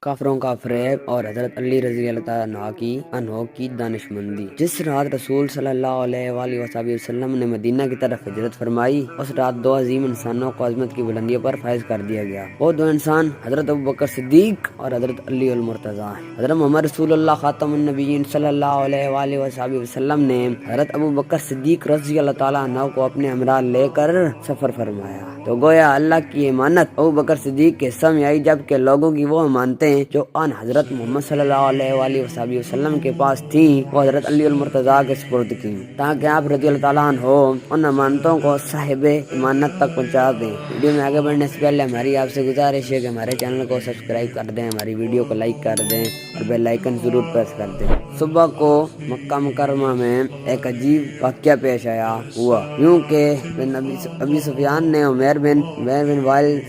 काफरों का फरेब और हजरत अली रजी अल्लाह अन्हो की दानिशमंदी। जिस रात रसूल सल्लल्लाहु अलैहि वसल्लम ने मदीना की तरफ हिजरत फरमाई, उस रात दो अजीम इंसानों को अजमत की बुलंदियों पर फायज कर दिया गया। वो दो इंसान हजरत अबू बकर सिद्दीक और हजरत अली अल मुर्तज़ा हैं। हजरत मोहम्मद रसूलुल्लाह खातमुन नबीयीन सल्लल्लाहु अलैहि वसल्लम ने हजरत अबू बकर सिद्दीक रजी अल्लाह तआला अन्हु को अपने हमरा लेकर सफर फरमाया, तो गोया अल्लाह की इमानत अबू बकर सिद्दीक के हिस्से में आई, जबकि लोगों की वो इमानतें जो अन हजरत मोहम्मद सल्लल्लाहु अलैहि वसल्लम के पास थी, वो हजरत अली अल मुर्तज़ा के सुपुर्द की, ताकि आप रज़ी अल्लाह तआला अन्हु उन इमानतों को साहिबे इमानत तक पहुँचा दें। वीडियो में आगे बढ़ने से पहले हमारी आपसे गुजारिश है कि हमारे चैनल को सब्सक्राइब कर दें, हमारी वीडियो को लाइक कर दें और बेल आइकन जरूर प्रेस कर दें। सुबह को मक्का मुकरमा में एक अजीब वाक़या पेश हुआ। यूं के अबी सुफियान ने उमैर बिन वाइल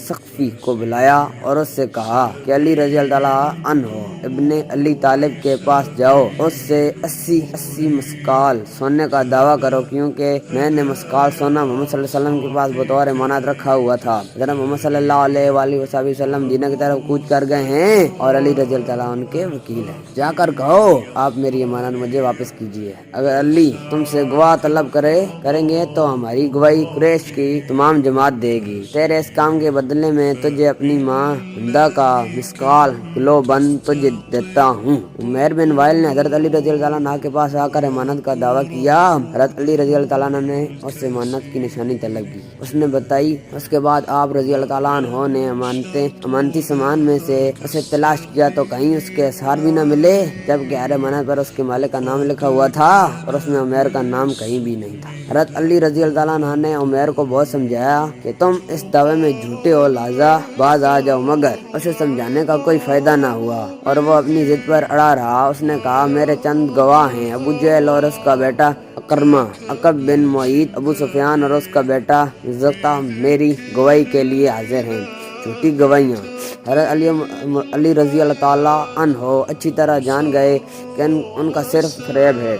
सख्फी को बुलाया और उससे कहा कि अली रज़ी अल्लाह अन्हु इब्ने अली तालिब के पास जाओ, उससे 80 मस्काल सोने का दावा करो, क्योंकि मैंने मस्काल सोना मोहम्मद सल्लल्लाहु अलैहि वसल्लम के पास बतौर अमानत रखा हुआ था। जरा मोहम्मद सल्लल्लाहु अलैहि वसल्लम मदीना की तरफ कूच कर गए हैं और अली रज़ी अल्लाह उनके वकील है। जाकर कहो आप मेरी अमानत मुझे वापस कीजिए। अगर अली तुमसे गवाह तलब करेंगे तो हमारी गवाही कुरैश की तमाम जमात देगी। तेरे इस काम के बदले में तुझे अपनी माँ हिंदा का मिस्काल किलो बंद तुझे देता हूँ। उमैर बिन वाइल ने हजरत अली रज़ी अल्लाह अन्हु के पास आकर अमानत का दावा किया। हजरत अली रज़ी अल्लाह अन्हु ने उससे अमानत की निशानी तलब की, उसने बताई। उसके बाद आप रज़ी अल्लाह अन्हु ने अमानती सामान में से उसे तलाश किया तो कहीं उसके आसार भी न मिले, जबकि हर अमानत पर उसके मालिक का नाम लिखा हुआ था और उसमें उमैर का नाम कहीं भी नहीं था। हजरत अली रज़ी अल्लाह अन्हु ने उमैर को बहुत समझाया कि तुम इस दावे में झूठे हो, लाजा बाज आ जाओ, मगर उसे समझाने का कोई फायदा ना हुआ और वो अपनी जिद पर अड़ा रहा। उसने कहा मेरे चंद गवाह हैं, अबू जहल और उसका बेटा अकरमा, अकब बिन मुईद, अबू सुफियान और उसका बेटा ज़ता मेरी गवाही के लिए हाजिर हैं। झूठी गवाहियाँ। हज़रत अली रज़ी अल्लाह तआला अन्हु अच्छी तरह जान गए कि उनका सिर्फ फरेब है।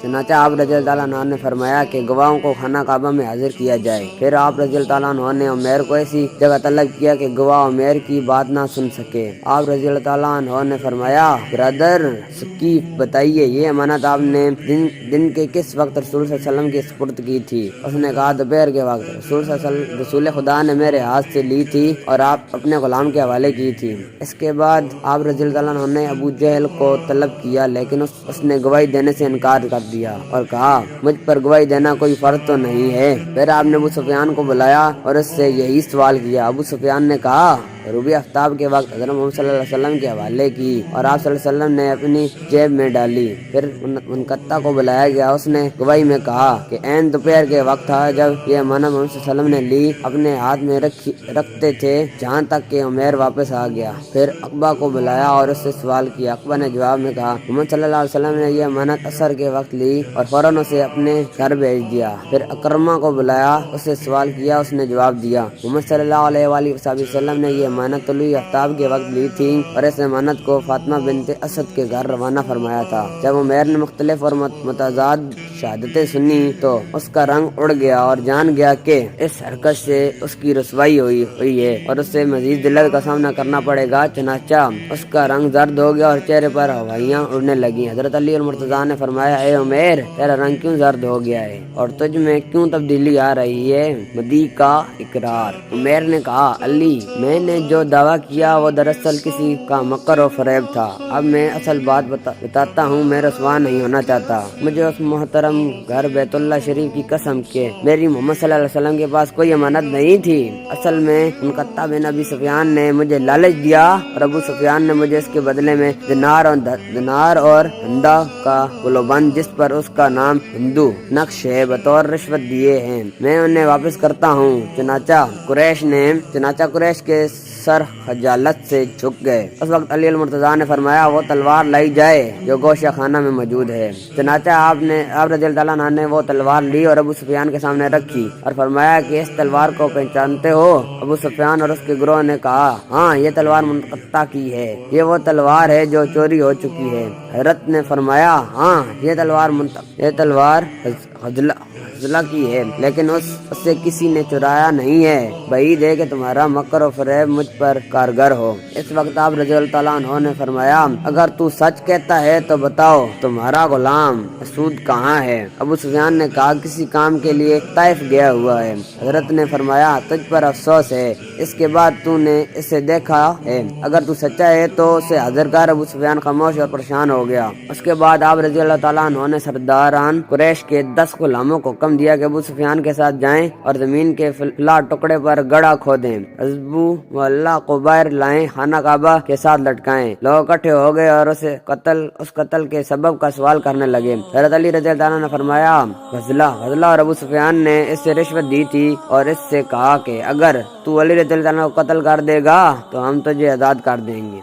चनाचा आप रज़ी अल्लाह अन्हु ने फरमाया कि गवाहों को खाना काबा में हाजिर किया जाए। फिर आप रज़ी अल्लाह अन्हु ने उमैर को ऐसी जगह तलब किया कि गवाह उमैर की बात ना सुन सके। आप रज़ी अल्लाह अन्हु ने फरमाया, ब्रदर सकीफ बताइए ये अमानत आपने दिन के किस वक्त रसूल सल्लल्लाहु अलैहि वसल्लम की सुपुर्द की थी? उसने कहा दोपहर के वक्त। रसूल खुदा ने मेरे हाथ से ली थी और आप अपने गुलाम के हवाले की थी। इसके बाद आप रज़ी अल्लाह अन्हु ने अबू जहल को तलब किया, लेकिन उसने गवाही देने से इनकार कर दिया और कहा मुझ पर गवाही देना कोई फर्ज तो नहीं है। फिर आपने अबू सुफियान को बुलाया और उससे यही सवाल किया। अबू सुफियान ने कहा रूबी आफ्ताब के वक्त हज़रत मोहम्मद सल्लल्लाहु अलैहि वसल्लम के हवाले की और आप सल्लल्लाहु अलैहि वसल्लम ने अपनी जेब में डाली। फिर मुनकत्ता को बुलाया गया, उसने गवाही में कहा कि ऐन दोपहर के वक्त था जब ये अमानत मोहम्मद सल्लल्लाहु अलैहि वसल्लम ने ली, अपने हाथ में रखते थे जहाँ तक कि उमैर वापस आ गया। फिर अकबा को बुलाया और उससे सवाल किया। अकबा ने जवाब में कहा मोहम्मद सल्लल्लाहु अलैहि वसल्लम ने यह अमानत असर के वक्त ली और फौरन उसे अपने घर भेज दिया। फिर अकरमा को बुलाया, उससे सवाल किया, उसने जवाब दिया मोहम्मद सल्लल्लाहु अलैहि वसल्लम ने यह अमानत तलुई आफ्ताब के वक्त ली थी और इस अमानत को फातिमा बिनते असद के घर रवाना फरमाया था। जब उमैर ने मुख्तलिफ और मुतजाद शहादतें सुनी तो उसका रंग उड़ गया और जान गया कि इस हरकत से उसकी रसवाई हुई है और उससे मजीद दिल्लत का सामना करना पड़ेगा। चनाचा उसका रंग जर्द हो गया और चेहरे पर हवाइयाँ उड़ने लगी। हजरत अली और मुर्तज़ा ने फरमाया, ए उमैर तेरा रंग क्यों जर्द हो गया है और तुझ में क्यों तब्दीली आ रही है? बदी का इकरार। उमैर ने कहा, अली मैंने जो दावा किया वो दरअसल किसी का मकर और फरेब था। अब मैं असल बात बताता हूँ, मैं रसवा नहीं होना चाहता। मुझे उस मोहतरम घर बैतुल्लाह शरीफ की कसम के मेरी मोहम्मद सल्लल्लाहु अलैहि वसल्लम के पास कोई अमानत नहीं थी। असल में मुनकत्ता बिन अबी सुफियान ने मुझे लालच दिया और अबू सुफियान ने मुझे इसके बदले में दिनार और हिंदा का गुलोबंद, जिस पर उसका नाम हिंदू नक्श है, बतौर रिश्वत दिए हैं। मैं उन्हें वापस करता हूँ। चनाचा कुरैश के सर खजालत से झुक गए। उस वक्त अली अल मुर्तज़ा ने फरमाया वो तलवार लाई जाए जो गोशा खाना में मौजूद है। चनाचा आप रज़ी अल्लाह अन्हु ने वो तलवार ली और अबू सुफियान के सामने रखी और फरमाया कि इस तलवार को पहचानते हो? अबू सुफियान और उसके गिरोह ने कहा, हाँ ये तलवार मुनकत्ता की है, ये वो तलवार है जो चोरी हो चुकी है। हजरत ने फरमाया, हाँ ये तलवार حضلہ کی ہے، لیکن اسے کسی نے چرایا نہیں ہے۔ بعید ہے کہ تمہارا مکر و فریب مجھ پر کارگر ہو۔ اس وقت آپ رضی اللہ تعالیٰ عنہ نے فرمایا اگر تو سچ کہتا ہے تو بتاؤ تمہارا غلام مسعود کہاں ہے؟ ابو سفیان نے کہا کسی کام کے لیے طائف گیا ہوا ہے۔ حضرت نے فرمایا تجھ پر افسوس ہے، اس کے بعد تو نے اسے دیکھا ہے، اگر تو سچا ہے تو اسے حاضر کر۔ ابو سفیان خاموش اور پریشان ہو گیا۔ اس کے بعد آپ رضی اللہ تعالیٰ عنہ نے سرداران قریش کے 10 غلاموں کو حکم دیا کہ ابو سفیان کے ساتھ جائیں اور زمین کے فلاں ٹکڑے پر گڑھا کھودیں، حزبو واللہ قبائر لائیں، خانہ کعبہ کے ساتھ لٹکائیں۔ لوگ اکٹھے ہو گئے اور اس قتل کے سبب کا سوال کرنے لگے۔ حضرت علی رضی اللہ عنہ نے فرمایا غزلہ اور ابو سفیان نے اس سے رشوت دی تھی اور اس سے کہا کہ اگر تو علی رضی اللہ عنہ کو قتل کر دے گا تو ہم تجھے آزاد کر دیں گے۔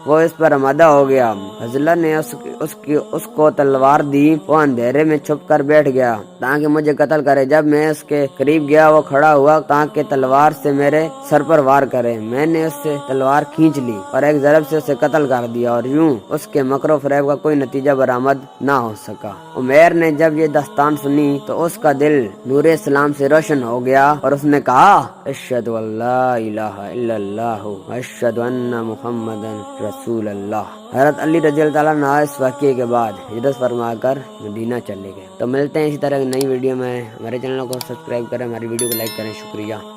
وہ اس پر آمادہ ہو گیا۔ حضلہ نے اس کو تلوار دی۔ وہ اندھیرے میں چھپ کر بیٹھ گیا تاکہ مجھے قتل کرے۔ جب میں اس کے قریب گیا وہ کھڑا ہوا تاکہ تلوار سے میرے سر پر وار کرے۔ میں نے اس سے تلوار کھینچ لی اور ایک ضرب سے اسے قتل کر دیا، اور یوں اس کے مکر و فریب کا کوئی نتیجہ برآمد نہ ہو سکا۔ عمیر نے جب یہ داستان سنی تو اس کا دل نور اسلام سے روشن ہو گیا اور اس نے کہا اشہد ان لا الہ الا اللہ اشہد ان محمدن رسول اللہ۔ حضرت علی رضی اللہ تعالیٰ عنہ اس واقعے کے بعد ہجرت فرما کر مدینہ چلے گئے۔ تو ملتے ہیں اسی طرح کی نئی ویڈیو میں۔ ہمارے چینل کو سبسکرائب کریں، ہماری ویڈیو کو لائک کریں۔ شکریہ۔